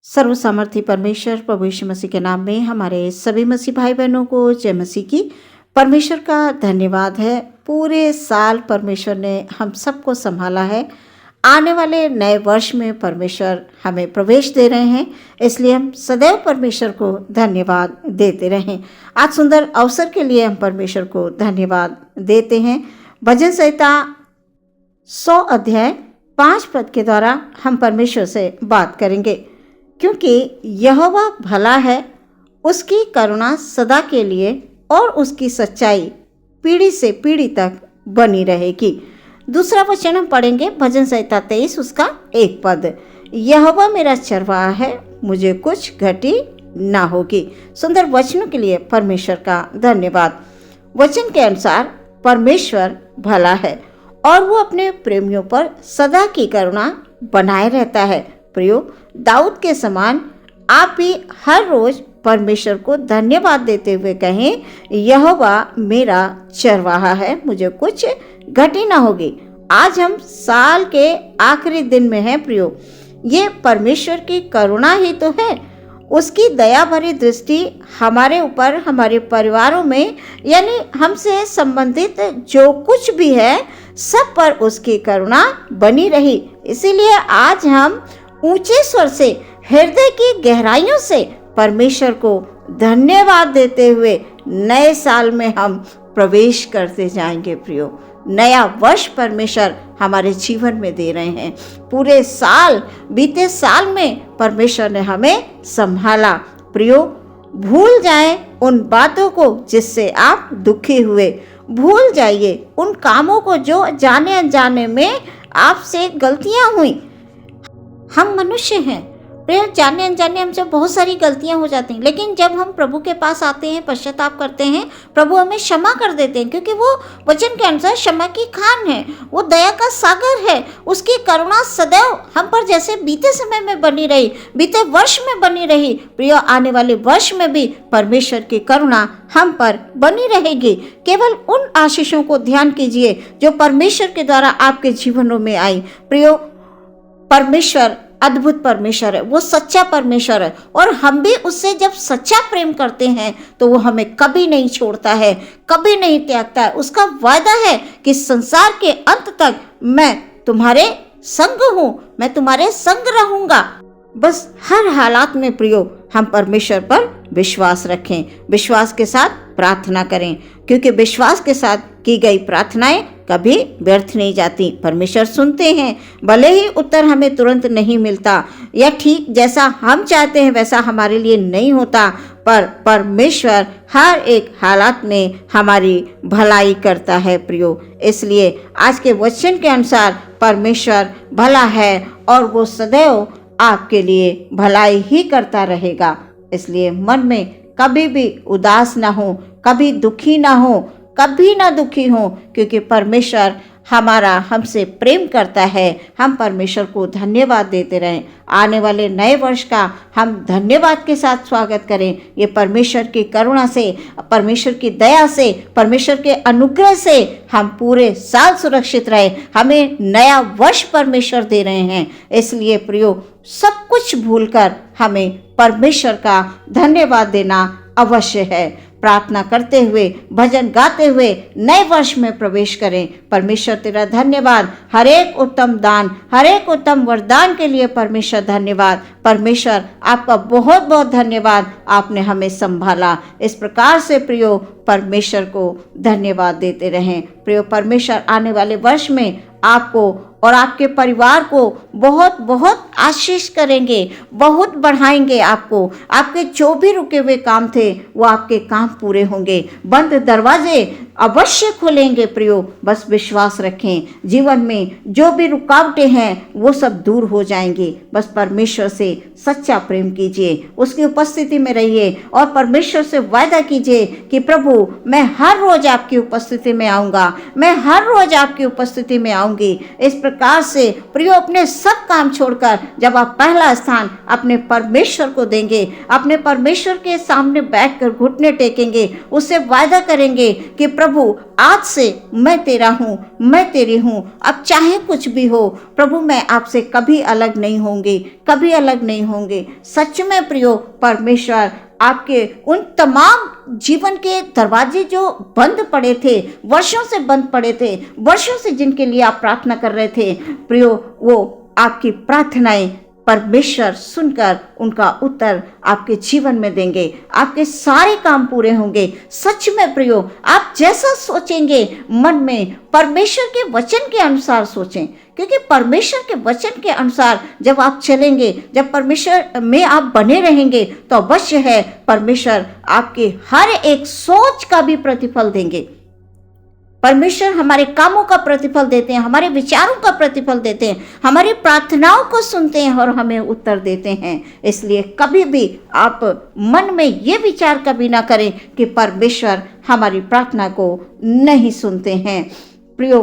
सर्वसामर्थी परमेश्वर प्रभु यीशु मसीह के नाम में हमारे सभी मसीह भाई बहनों को जय मसीह की। परमेश्वर का धन्यवाद है। पूरे साल परमेश्वर ने हम सबको संभाला है। आने वाले नए वर्ष में परमेश्वर हमें प्रवेश दे रहे हैं, इसलिए हम सदैव परमेश्वर को धन्यवाद देते रहें। आज सुंदर अवसर के लिए हम परमेश्वर को धन्यवाद देते हैं। भजन संहिता 100 अध्याय 5 पद के द्वारा हम परमेश्वर से बात करेंगे। क्योंकि यहोवा भला है, उसकी करुणा सदा के लिए और उसकी सच्चाई पीढ़ी से पीढ़ी तक बनी रहेगी। दूसरा वचन हम पढ़ेंगे भजन संहिता 23 उसका 1 पद। यहोवा मेरा चरवाहा है, मुझे कुछ घटी ना होगी। सुंदर वचनों के लिए परमेश्वर का धन्यवाद। वचन के अनुसार परमेश्वर भला है और वो अपने प्रेमियों पर सदा की करुणा बनाए रहता है। प्रियो, दाऊद के समान आप भी हर रोज परमेश्वर को धन्यवाद देते हुए कहें, यहोवा मेरा चरवाहा है, मुझे कुछ घटी ना होगी। आज हम साल के आखिरी दिन में हैं प्रियो। ये परमेश्वर की करुणा ही तो है। उसकी दया भरी दृष्टि हमारे ऊपर, हमारे परिवारों में, यानी हमसे संबंधित जो कुछ भी है सब पर उसकी करुणा बनी रही। इसीलिए आज हम ऊंचे स्वर से, हृदय की गहराइयों से परमेश्वर को धन्यवाद देते हुए नए साल में हम प्रवेश करते जाएंगे प्रियो। नया वर्ष परमेश्वर हमारे जीवन में दे रहे हैं। पूरे साल, बीते साल में परमेश्वर ने हमें संभाला। प्रियो, भूल जाएं उन बातों को जिससे आप दुखी हुए। भूल जाइए उन कामों को जो जाने अनजाने में आपसे गलतियां हुई। हम मनुष्य हैं प्रिय, जाने अनजाने हमसे बहुत सारी गलतियां हो जाती हैं, लेकिन जब हम प्रभु के पास आते हैं, पश्चाताप करते हैं, प्रभु हमें क्षमा कर देते हैं। क्योंकि वो वचन के अनुसार क्षमा की खान है, वो दया का सागर है। उसकी करुणा सदैव हम पर जैसे बीते समय में बनी रही, बीते वर्ष में बनी रही, प्रिय आने वाले वर्ष में भी परमेश्वर की करुणा हम पर बनी रहेगी। केवल उन आशीषों को ध्यान कीजिए जो परमेश्वर के द्वारा आपके जीवनों में आई। प्रियो, परमेश्वर अद्भुत परमेश्वर है, वो सच्चा परमेश्वर है, और हम भी उससे जब सच्चा प्रेम करते हैं तो वो हमें कभी नहीं छोड़ता है, कभी नहीं त्यागता है। उसका वायदा है कि संसार के अंत तक मैं तुम्हारे संग हूं, मैं तुम्हारे संग रहूंगा। बस हर हालात में प्रियो हम परमेश्वर पर विश्वास रखें, विश्वास के साथ प्रार्थना करें, क्योंकि विश्वास के साथ की गई प्रार्थनाएं कभी व्यर्थ नहीं जाती। परमेश्वर सुनते हैं, भले ही उत्तर हमें तुरंत नहीं मिलता या ठीक जैसा हम चाहते हैं वैसा हमारे लिए नहीं होता, पर परमेश्वर हर एक हालात में हमारी भलाई करता है प्रियो। इसलिए आज के वचन के अनुसार परमेश्वर भला है और वो सदैव आपके लिए भलाई ही करता रहेगा। इसलिए मन में कभी भी उदास ना हो, कभी दुखी ना हो, कभी ना दुखी हो, क्योंकि परमेश्वर हमारा हमसे प्रेम करता है। हम परमेश्वर को धन्यवाद देते रहें। आने वाले नए वर्ष का हम धन्यवाद के साथ स्वागत करें। ये परमेश्वर की करुणा से, परमेश्वर की दया से, परमेश्वर के अनुग्रह से हम पूरे साल सुरक्षित रहे। हमें नया वर्ष परमेश्वर दे रहे हैं। इसलिए प्रियो, सब कुछ भूलकर हमें परमेश्वर का धन्यवाद देना अवश्य है। प्रार्थना करते हुए, भजन गाते हुए नए वर्ष में प्रवेश करें। परमेश्वर तेरा धन्यवाद, हर एक उत्तम दान, हर एक उत्तम वरदान के लिए परमेश्वर धन्यवाद। परमेश्वर आपका बहुत बहुत धन्यवाद, आपने हमें संभाला। इस प्रकार से प्रियो परमेश्वर को धन्यवाद देते रहें। प्रियो, परमेश्वर आने वाले वर्ष में आपको और आपके परिवार को बहुत बहुत आशीष करेंगे, बहुत बढ़ाएंगे आपको। आपके जो भी रुके हुए काम थे वो आपके काम पूरे होंगे। बंद दरवाजे अवश्य खुलेंगे प्रियो, बस विश्वास रखें। जीवन में जो भी रुकावटें हैं वो सब दूर हो जाएंगी। बस परमेश्वर से सच्चा प्रेम कीजिए, उसकी उपस्थिति में रहिए और परमेश्वर से वायदा कीजिए कि प्रभु, मैं हर रोज आपकी उपस्थिति में आऊँगा, मैं हर रोज आपकी उपस्थिति में आऊँगी। इस प्रकार से प्रियो, अपने सब काम छोड़कर जब आप पहला स्थान अपने परमेश्वर को देंगे, अपने परमेश्वर के सामने बैठकर घुटने टेकेंगे, उससे वायदा करेंगे कि प्रभु आज से मैं तेरा हूँ, मैं तेरी हूँ, अब चाहे कुछ भी हो प्रभु मैं आपसे कभी अलग नहीं होंगी, कभी अलग नहीं होंगे। सच में प्रियो परमेश्वर आपके उन तमाम जीवन के दरवाजे जो बंद पड़े थे, वर्षों से बंद पड़े थे, वर्षों से जिनके लिए आप प्रार्थना कर रहे थे प्रियो, वो आपकी प्रार्थनाएं परमेश्वर सुनकर उनका उत्तर आपके जीवन में देंगे, आपके सारे काम पूरे होंगे। सच में प्रियो आप जैसा सोचेंगे मन में परमेश्वर के वचन के अनुसार सोचें, क्योंकि परमेश्वर के वचन के अनुसार जब आप चलेंगे, जब परमेश्वर में आप बने रहेंगे तो अवश्य है परमेश्वर आपके हर एक सोच का भी प्रतिफल देंगे। परमेश्वर हमारे कामों का प्रतिफल देते हैं, हमारे विचारों का प्रतिफल देते हैं, हमारी प्रार्थनाओं को सुनते हैं और हमें उत्तर देते हैं। इसलिए कभी भी आप मन में ये विचार कभी ना करें कि परमेश्वर हमारी प्रार्थना को नहीं सुनते हैं। प्रियो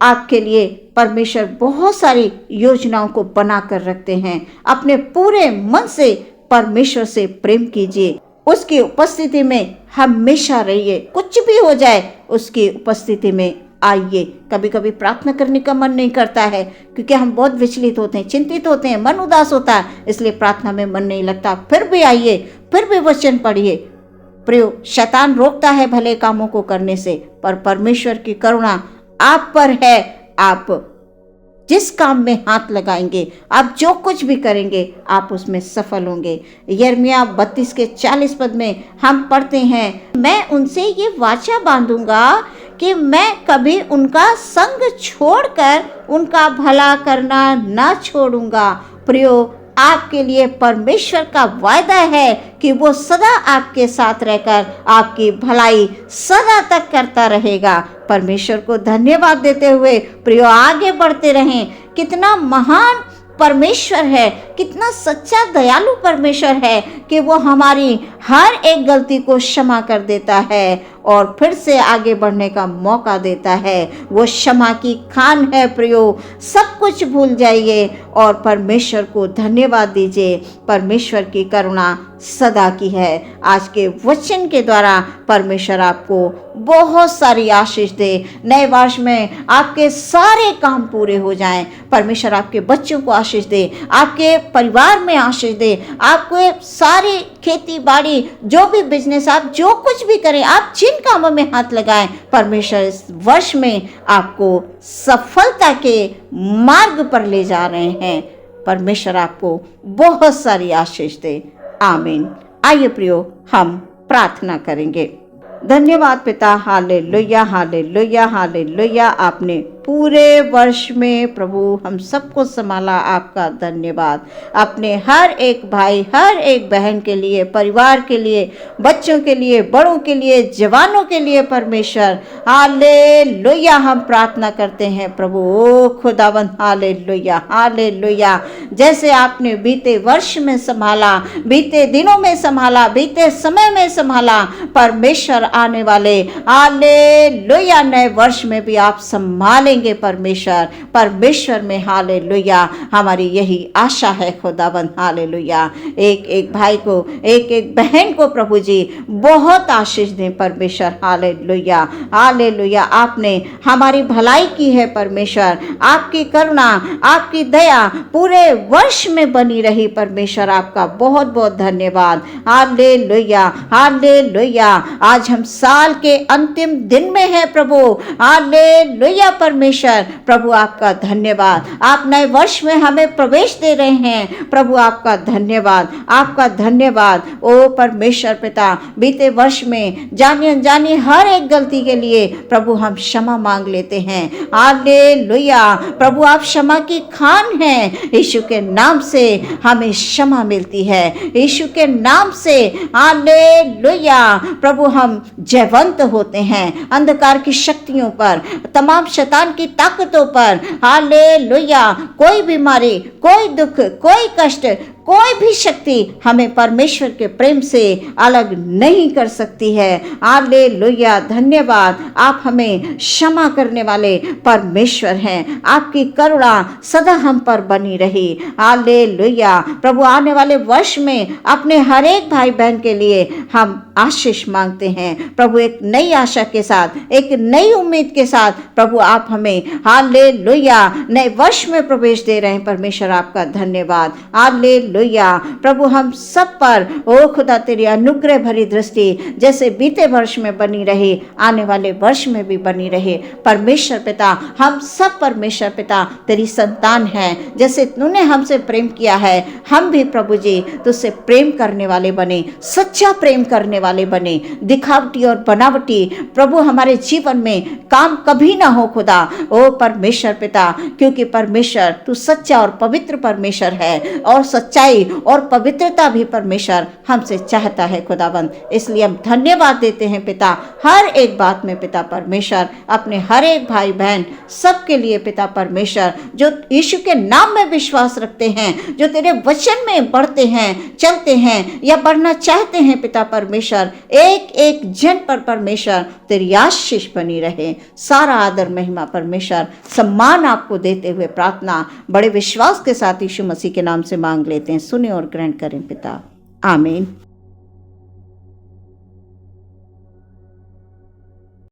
आपके लिए परमेश्वर बहुत सारी योजनाओं को बना कर रखते हैं। अपने पूरे मन से परमेश्वर से प्रेम कीजिए, उसकी उपस्थिति में हमेशा रहिए, कुछ भी हो जाए उसकी उपस्थिति में आइए। कभी कभी प्रार्थना करने का मन नहीं करता है क्योंकि हम बहुत विचलित होते हैं, चिंतित होते हैं, मन उदास होता है, इसलिए प्रार्थना में मन नहीं लगता। फिर भी आइए, फिर भी वचन पढ़िए। प्रियो शैतान रोकता है भले कामों को करने से, पर परमेश्वर की करुणा आप पर है। आप जिस काम में हाथ लगाएंगे, आप जो कुछ भी करेंगे आप उसमें सफल होंगे। यिर्मयाह 32:40 पद में हम पढ़ते हैं, मैं उनसे ये वाचा बांधूंगा कि मैं कभी उनका संग छोड़कर उनका भला करना न छोड़ूंगा। प्रियो आपके लिए परमेश्वर का वायदा है कि वो सदा आपके साथ रहकर आपकी भलाई सदा तक करता रहेगा। परमेश्वर को धन्यवाद देते हुए प्रियो आगे बढ़ते रहें। कितना महान परमेश्वर है, कितना सच्चा दयालु परमेश्वर है कि वो हमारी हर एक गलती को क्षमा कर देता है और फिर से आगे बढ़ने का मौका देता है। वो क्षमा की खान है। प्रियो सब कुछ भूल जाइए और परमेश्वर को धन्यवाद दीजिए। परमेश्वर की करुणा सदा की है। आज के वचन के द्वारा परमेश्वर आपको बहुत सारी आशीष दे। नए वर्ष में आपके सारे काम पूरे हो जाएं। परमेश्वर आपके बच्चों को आशीष दे, आपके परिवार में आशीष दे, आपको सारी खेती बाड़ी जो भी बिजनेस आप जो कुछ भी करें, आप जिन कामों में हाथ लगाएं, परमेश्वर इस वर्ष में आपको सफलता के मार्ग पर ले जा रहे हैं। परमेश्वर आपको बहुत सारी आशीष दे। आमीन। आइए प्रियो हम प्रार्थना करेंगे। धन्यवाद पिता, हालेलुया हालेलुया हालेलुया। आपने पूरे वर्ष में प्रभु हम सबको संभाला, आपका धन्यवाद। अपने हर एक भाई, हर एक बहन के लिए, परिवार के लिए, बच्चों के लिए, बड़ों के लिए, जवानों के लिए परमेश्वर हालेलुया हम प्रार्थना करते हैं प्रभु। ओ खुदावंद हालेलुया हालेलुया। जैसे आपने बीते वर्ष में संभाला, बीते दिनों में संभाला, बीते समय में संभाला, परमेश्वर आने वाले हालेलुया नए वर्ष में भी आप संभालेंगे परमेश्वर। परमेश्वर में हालेलुया हमारी यही आशा है खुदावंद हालेलुया। एक एक भाई को, एक एक बहन को प्रभु जी बहुत आशीष दें परमेश्वर। Hallelujah hallelujah. आपने हमारी भलाई की है परमेश्वर। आपकी करुणा, आपकी दया पूरे वर्ष में बनी रही परमेश्वर। आपका बहुत बहुत धन्यवाद। Hallelujah hallelujah. आज हम साल के अंतिम दिन में हैं प्रभु। हालेलुया परमेश्वर। प्रभु आपका धन्यवाद। आप नए वर्ष में हमें प्रवेश दे रहे हैं प्रभु। आपका धन्यवाद, आपका धन्यवाद। ओ परमेश्वर पिता, बीते वर्ष में जानी अनजानी हर एक गलती के लिए प्रभु हम क्षमा मांग लेते हैं। हालेलुया। प्रभु आप क्षमा की खान हैं। यीशु के नाम से हमें क्षमा मिलती है। यीशु के नाम से हालेलुया प्रभु हम जयवंत होते हैं अंधकार की शक्तियों पर, तमाम शैतान की ताकतों पर। हालेलुया। कोई बीमारी, कोई दुख, कोई कष्ट, कोई भी शक्ति हमें परमेश्वर के प्रेम से अलग नहीं कर सकती है। हालेलुया, धन्यवाद। आप हमें क्षमा करने वाले परमेश्वर हैं। आपकी करुणा सदा हम पर बनी रही। हालेलुया। प्रभु, आने वाले वर्ष में अपने हर एक भाई बहन के लिए हम आशीष मांगते हैं। प्रभु, एक नई आशा के साथ, एक नई उम्मीद के साथ प्रभु आप हमें हालेलुया नए वर्ष में प्रवेश दे रहे हैं। परमेश्वर आपका धन्यवाद। हालेलुया। प्रभु, हम सब पर ओ खुदा तेरी अनुग्रह भरी दृष्टि जैसे बीते वर्ष में बनी रही, आने वाले वर्ष में भी बनी रहे। परमेश्वर पिता, हम सब परमेश्वर पिता तेरी संतान हैं। जैसे तूने हमसे प्रेम किया है, हम भी प्रभु जी तुझसे प्रेम करने वाले बने, सच्चा प्रेम करने वाले बने। दिखावटी और बनावटी प्रभु हमारे जीवन में काम कभी ना हो खुदा। ओ परमेश्वर पिता, क्योंकि परमेश्वर तू सच्चा और पवित्र परमेश्वर है, और सच्चाई और पवित्रता भी परमेश्वर हमसे चाहता है खुदाबंद। इसलिए हम धन्यवाद देते हैं पिता, हर एक बात में पिता परमेश्वर, अपने हर एक भाई बहन सबके लिए पिता परमेश्वर, जो यीशु के नाम में विश्वास रखते हैं, जो तेरे वचन में बढ़ते हैं, चलते हैं या बढ़ना चाहते हैं पिता परमेश्वर, एक एक जन पर परमेश्वर तेरी आशीष बनी रहे। सारा आदर महिमा परमेश्वर सम्मान आपको देते हुए प्रार्थना बड़े विश्वास के साथ यीशु मसीह के नाम से मांग लेते हैं। सुने और ग्रहण करें पिता, आमीन।